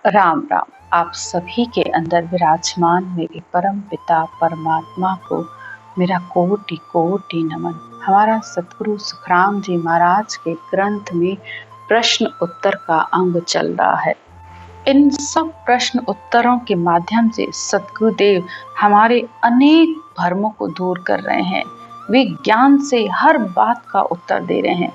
राम राम। आप सभी के अंदर विराजमान मेरे परम पिता परमात्मा को मेरा कोटि कोटि नमन। हमारा सतगुरु सुखराम जी महाराज के ग्रंथ में प्रश्न उत्तर का अंग चल रहा है। इन सब प्रश्न उत्तरों के माध्यम से सतगुरुदेव हमारे अनेक भ्रमों को दूर कर रहे हैं। वे ज्ञान से हर बात का उत्तर दे रहे हैं।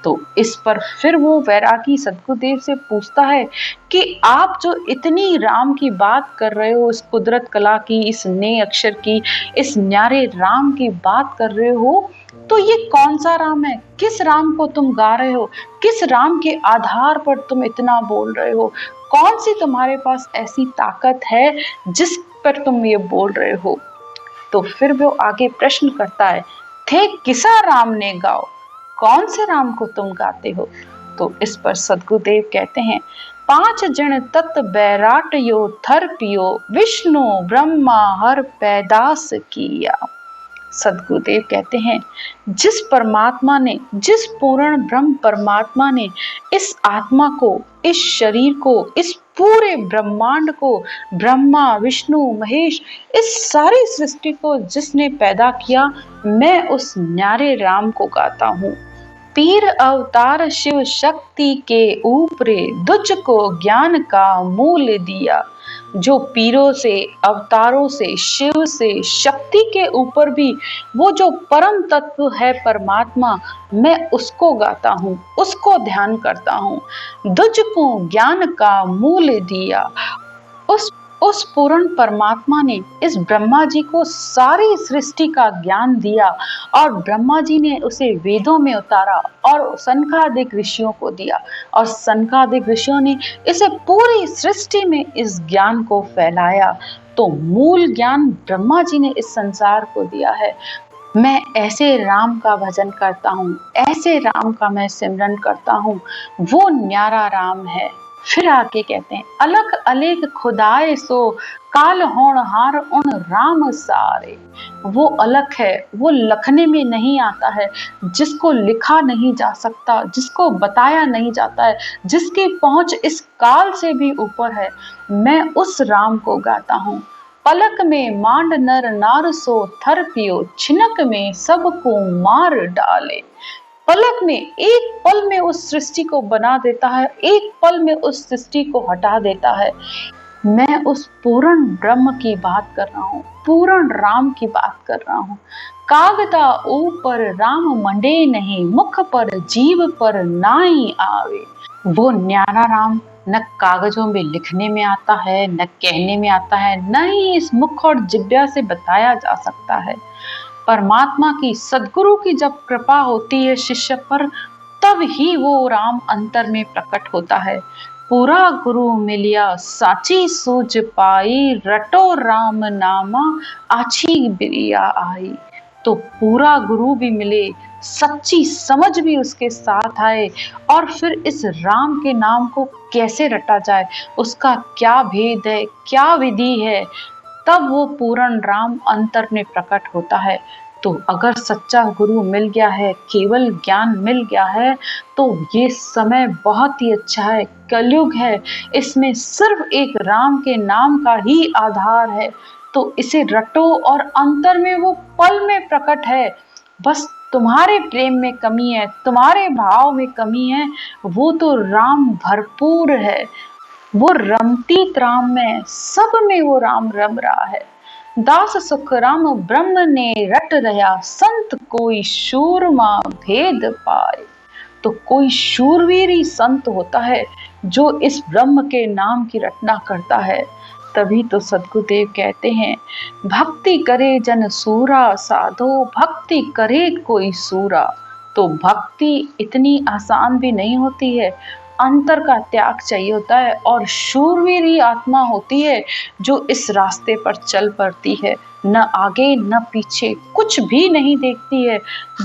तो इस पर फिर वो वैरागी सतगुरुदेव से पूछता है कि आप जो इतनी राम की बात कर रहे हो, इस कुदरत कला की, इस नए अक्षर की, इस न्यारे राम की बात कर रहे हो, तो ये कौन सा राम है? किस राम को तुम गा रहे हो? किस राम के आधार पर तुम इतना बोल रहे हो? कौन सी तुम्हारे पास ऐसी ताकत है जिस पर तुम ये बोल रहे हो? तो फिर वो आगे प्रश्न करता है, थे किसा राम ने गाओ, कौन से राम को तुम गाते हो? तो इस पर सदगुरुदेव कहते हैं, पांच जन तत् बैराट यो थर पियो, विष्णु ब्रह्मा हर पैदास किया। सदगुरुदेव कहते हैं, जिस परमात्मा ने, जिस पूर्ण ब्रह्म परमात्मा ने इस आत्मा को, इस शरीर को, इस पूरे ब्रह्मांड को, ब्रह्मा विष्णु महेश, इस सारी सृष्टि को जिसने पैदा किया, मैं उस न्यारे राम को गाता हूँ। पीर अवतार शिव शक्ति के ऊपरे, दुज को ज्ञान का मूल दिया। जो पीरों से, अवतारों से, शिव से, शक्ति के ऊपर भी वो जो परम तत्व है परमात्मा, मैं उसको गाता हूँ, उसको ध्यान करता हूँ। दुज को ज्ञान का मूल दिया। उस पूर्ण परमात्मा ने इस ब्रह्मा जी को सारी सृष्टि का ज्ञान दिया और ब्रह्मा जी ने उसे वेदों में उतारा और सनकादिक ऋषियों को दिया और सनकादिक ऋषियों ने इसे पूरी सृष्टि में इस ज्ञान को फैलाया। तो मूल ज्ञान ब्रह्मा जी ने इस संसार को दिया है। मैं ऐसे राम का भजन करता हूँ, ऐसे राम का मैं सिमरन करता हूँ, वो न्यारा राम है। फिर आगे कहते हैं, अलख अलेख खुदाए सो, काल होनहार उन राम सारे। वो अलख है, वो लखने में नहीं आता है, जिसको लिखा नहीं जा सकता, जिसको बताया नहीं जाता है, जिसकी पहुंच इस काल से भी ऊपर है। मैं उस राम को गाता हूँ। पलक में मांड नर नार सो, थर पियो छिनक में सबको मार डाले। पलक में, एक पल में उस सृष्टि को बना देता है, एक पल में उस सृष्टि को हटा देता है। मैं उस पूर्ण ब्रह्म की बात कर रहा हूँ, पूर्ण राम की बात कर रहा हूँ। कागदा ऊपर राम मंडे नहीं, मुख पर जीव पर नाई आवे। वो न्यारा राम न कागजों में लिखने में आता है, न कहने में आता है, न ही इस मुख और जिह्वा से बताया जा सकता है। परमात्मा की, सद्गुरु की जब कृपा होती है शिष्य पर, तब ही वो राम अंतर में प्रकट होता है। पूरा गुरु मिलिया साची सूझ पाई, रटो राम नामा आछी बिरिया आई। तो पूरा गुरु भी मिले, सच्ची समझ भी उसके साथ आए, और फिर इस राम के नाम को कैसे रटा जाए, उसका क्या भेद है, क्या विधि है, तब वो पूर्ण राम अंतर में प्रकट होता है। तो अगर सच्चा गुरु मिल गया है, केवल ज्ञान मिल गया है, तो ये समय बहुत ही अच्छा है, कलयुग है, इसमें सिर्फ एक राम के नाम का ही आधार है। तो इसे रटो और अंतर में वो पल में प्रकट है। बस तुम्हारे प्रेम में कमी है, तुम्हारे भाव में कमी है, वो तो राम भरपूर है। वो रमतीत राम में, सब में वो राम रम रहा है। दास सुख राम ब्रह्म ने रट रहा, संत कोई शूरमा भेद पाए। तो कोई शूरवीर ही संत होता है जो इस ब्रह्म के नाम की रचना करता है। तभी तो सद्गुरुदेव कहते हैं, भक्ति करे जन सूरा साधो, भक्ति करे कोई सूरा। तो भक्ति इतनी आसान भी नहीं होती है, अंतर का त्याग चाहिए होता है, और शूरवीर ही आत्मा होती है जो इस रास्ते पर चल पड़ती है, न आगे न पीछे, कुछ भी नहीं देखती है,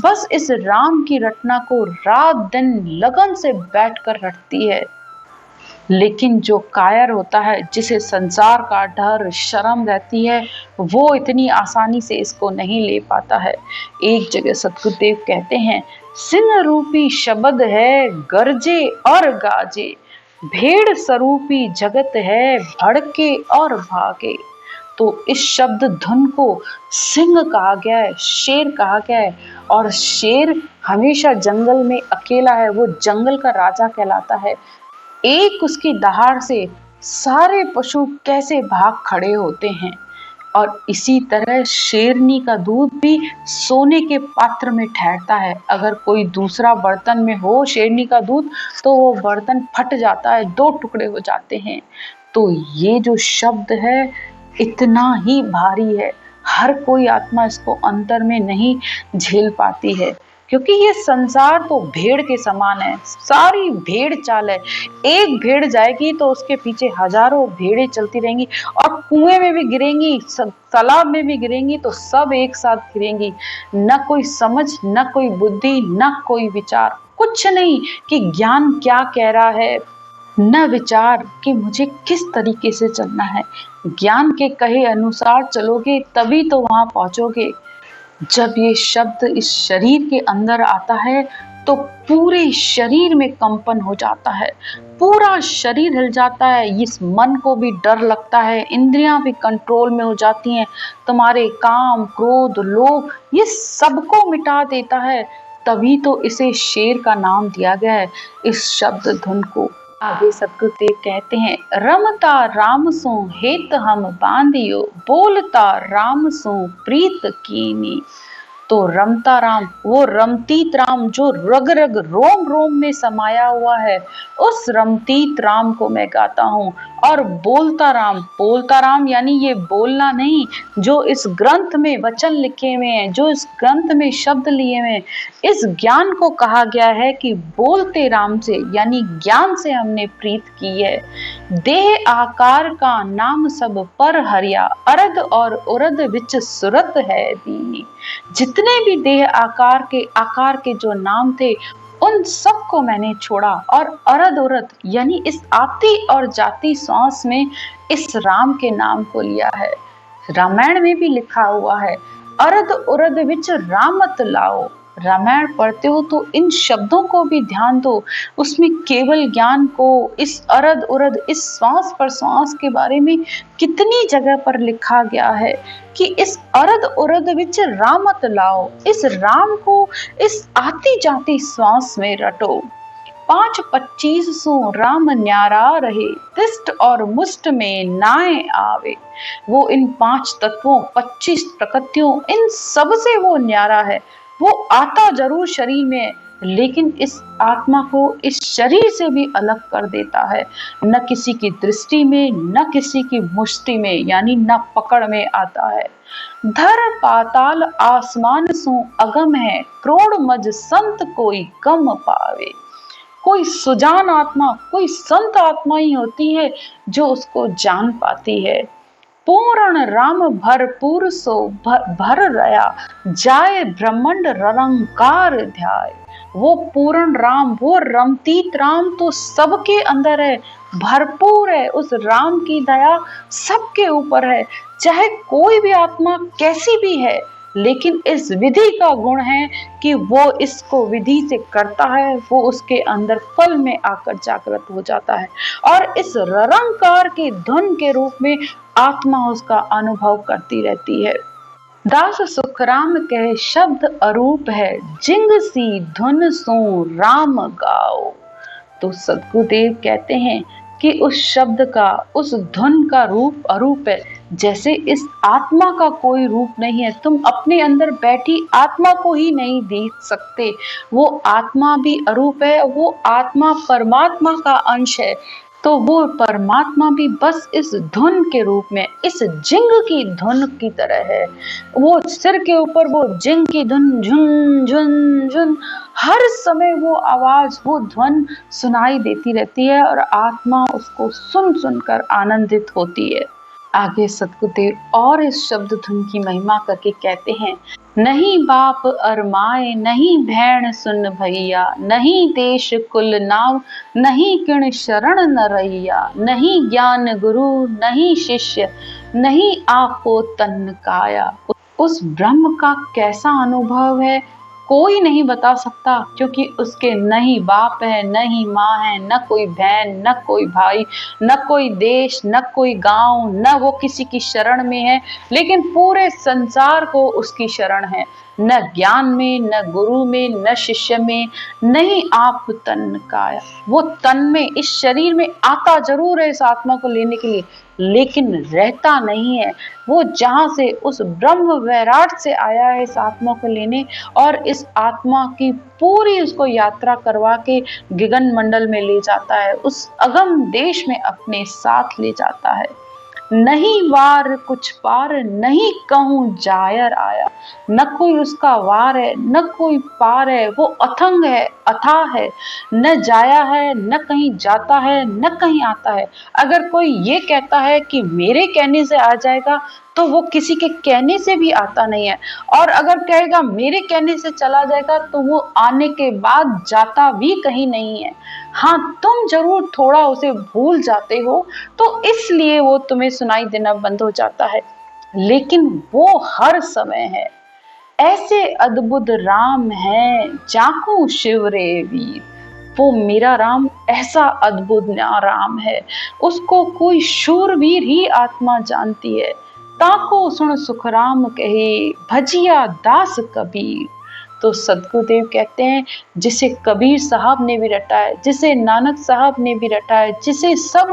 बस इस राम की रटना को रात दिन लगन से बैठकर रटती है। लेकिन जो कायर होता है, जिसे संसार का डर शर्म रहती है, वो इतनी आसानी से इसको नहीं ले पाता है। एक जगह सतगुरुदेव कहते हैं, सिंह रूपी शब्द है गरजे और गाजे, भेड़ स्वरूपी जगत है भड़के और भागे। तो इस शब्द धुन को सिंह कहा गया है, शेर कहा गया है। और शेर हमेशा जंगल में अकेला है, वो जंगल का राजा कहलाता है। एक उसकी दहाड़ से सारे पशु कैसे भाग खड़े होते हैं। और इसी तरह शेरनी का दूध भी सोने के पात्र में ठहरता है। अगर कोई दूसरा बर्तन में हो शेरनी का दूध तो वो बर्तन फट जाता है, दो टुकड़े हो जाते हैं। तो ये जो शब्द है इतना ही भारी है, हर कोई आत्मा इसको अंतर में नहीं झेल पाती है, क्योंकि ये संसार तो भेड़ के समान है, सारी भेड़ चाल है। एक भेड़ जाएगी तो उसके पीछे हजारों भेड़ें चलती रहेंगी, और कुएं में भी गिरेंगी, तालाब में भी गिरेंगी तो सब एक साथ गिरेंगी। न कोई समझ, न कोई बुद्धि, न कोई विचार, कुछ नहीं कि ज्ञान क्या कह रहा है, न विचार कि मुझे किस तरीके से चलना है। ज्ञान के कहे अनुसार चलोगे तभी तो वहां पहुंचोगे। जब ये शब्द इस शरीर के अंदर आता है तो पूरे शरीर में कंपन हो जाता है, पूरा शरीर हिल जाता है। इस मन को भी डर लगता है, इंद्रियां भी कंट्रोल में हो जाती हैं, तुम्हारे काम, क्रोध, लोभ ये सबको मिटा देता है। तभी तो इसे शेर का नाम दिया गया है, इस शब्द धुन को। आगे सतगुरुदेव कहते हैं, रमता राम सो हेत हम बांधियो, बोलता राम सो प्रीत कीनी। तो रमता राम, वो रमतीत राम जो रग रग रोम रोम में समाया हुआ है, उस रमतीत राम को मैं गाता हूँ। और बोलता राम यानी ये बोलना नहीं, जो इस ग्रंथ में वचन लिखे हुए हैं, जो इस ग्रंथ में शब्द लिए हुए हैं, इस ज्ञान को कहा गया है कि बोलते राम से, यानी ज्ञान से हमने प्रीत की है। देह आकार का नाम सब पर हरिया, अरद और उरद विच सुरत है दीनी। जितने भी देह आकार के जो नाम थे उन सबको मैंने छोड़ा, और अरद उरद यानी इस आती और जाती सांस में इस राम के नाम को लिया है। रामायण में भी लिखा हुआ है, अरद उरद विच रामत लाओ। रामायण पढ़ते हो तो इन शब्दों को भी ध्यान दो, उसमें केवल ज्ञान को, इस अरद उरद, इस श्वास पर श्वास के बारे में कितनी जगह पर लिखा गया है कि इस अरद उरद विच रामत लाओ, इस राम को इस आती जाती श्वास में रटो। 5-25 सो राम न्यारा रहे, तिष्ट और मुष्ट में नाए आवे। वो इन 5 तत्वों, 25 प्रकृतियों, इन सब से वो न्यारा है। वो आता जरूर शरीर में, लेकिन इस आत्मा को इस शरीर से भी अलग कर देता है। न किसी की दृष्टि में, न किसी की मुष्टि में, यानी न पकड़ में आता है। धर पाताल आसमान सो अगम है, क्रोड़ मज संत कोई गम पावे। कोई सुजान आत्मा, कोई संत आत्मा ही होती है जो उसको जान पाती है। पूर्ण राम भरपूर सो भर रया, जाय ब्रह्मंड ररंकार ध्याय। वो पूर्ण राम, वो रमतीत राम तो सबके अंदर है, भरपूर है। उस राम की दया सबके ऊपर है, चाहे कोई भी आत्मा कैसी भी है, लेकिन इस विधि का गुण है कि वो इसको विधि से करता है, वो उसके अंदर फल में आकर जागृत हो जाता है, और इस ररंकार की धुन के रूप में आत्मा उसका अनुभव करती रहती है। दास सुखराम कहे शब्द अरूप है, जिंग सी धुन सो राम गाओ। तो सद्गुरुदेव कहते हैं कि उस शब्द का, उस धुन का रूप अरूप है। जैसे इस आत्मा का कोई रूप नहीं है, तुम अपने अंदर बैठी आत्मा को ही नहीं देख सकते, वो आत्मा भी अरूप है, वो आत्मा परमात्मा का अंश है। तो वो परमात्मा भी बस इस धुन के रूप में, इस जिंग की धुन की तरह है। वो सिर के ऊपर वो जिंग की धुन, झुन झुन झुन, हर समय वो आवाज, वो ध्वन सुनाई देती रहती है, और आत्मा उसको सुन सुनकर आनंदित होती है। आगे सतगुरुदेव और इस शब्द धुन की महिमा करके कहते हैं, नहीं बाप अरमाए, नहीं भैण सुन भैया, नहीं देश कुल नाव, नहीं किण शरण न रैया, नहीं ज्ञान गुरु, नहीं शिष्य, नहीं आपो तन काया। उस ब्रह्म का कैसा अनुभव है, कोई नहीं बता सकता, क्योंकि उसके न ही बाप है, न ही माँ है, न कोई बहन, न कोई भाई, न कोई देश, न कोई गांव, न वो किसी की शरण में है, लेकिन पूरे संसार को उसकी शरण है। न ज्ञान में, न गुरु में, न शिष्य में, नहीं आप तन काया। वो तन में, इस शरीर में आता जरूर है इस आत्मा को लेने के लिए, लेकिन रहता नहीं है। वो जहाँ से उस ब्रह्म वैराट से आया है इस आत्मा को लेने, और इस आत्मा की पूरी उसको यात्रा करवा के गगन मंडल में ले जाता है, उस अगम देश में अपने साथ ले जाता है। नहीं वार कुछ पार, नहीं कहूँ जायर आया। न कोई उसका वार है, न कोई पार है। वो अथंग है, अथाह है, न जाया है, न कहीं जाता है, न कहीं आता है। अगर कोई ये कहता है कि मेरे कहने से आ जाएगा, तो वो किसी के कहने से भी आता नहीं है। और अगर कहेगा मेरे कहने से चला जाएगा, तो वो आने के बाद जाता भी कहीं नहीं है। हाँ, तुम जरूर थोड़ा उसे भूल जाते हो, तो इसलिए वो तुम्हें सुनाई देना बंद हो जाता है, लेकिन वो हर समय है। ऐसे अद्भुत राम है जाको शिव रे वीर। वो मेरा राम ऐसा अद्भुत राम है, उसको कोई शूरवीर ही आत्मा जानती है। ताको सुन सुख राम कहे, भजिया दास कबीर। तो सदगुरुदेव कहते हैं, जिसे कबीर साहब ने भी रटा है, जिसे नानक साहब ने भी रटा है, जिसे सब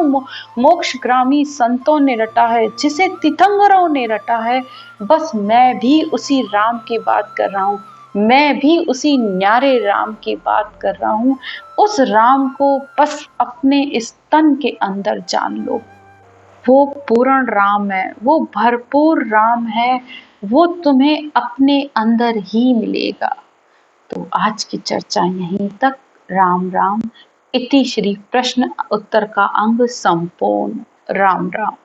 मोक्षग्रामी संतों ने रटा है, जिसे तीर्थंकरों ने रटा है, बस मैं भी उसी राम की बात कर रहा हूँ। मैं भी उसी न्यारे राम की बात कर रहा हूँ। उस राम को बस अपने इस तन के अंदर जान लो। वो पूर्ण राम है, वो भरपूर राम है, वो तुम्हें अपने अंदर ही मिलेगा। तो आज की चर्चा यहीं तक। राम राम। इति श्री प्रश्न उत्तर का अंग संपूर्ण। राम राम।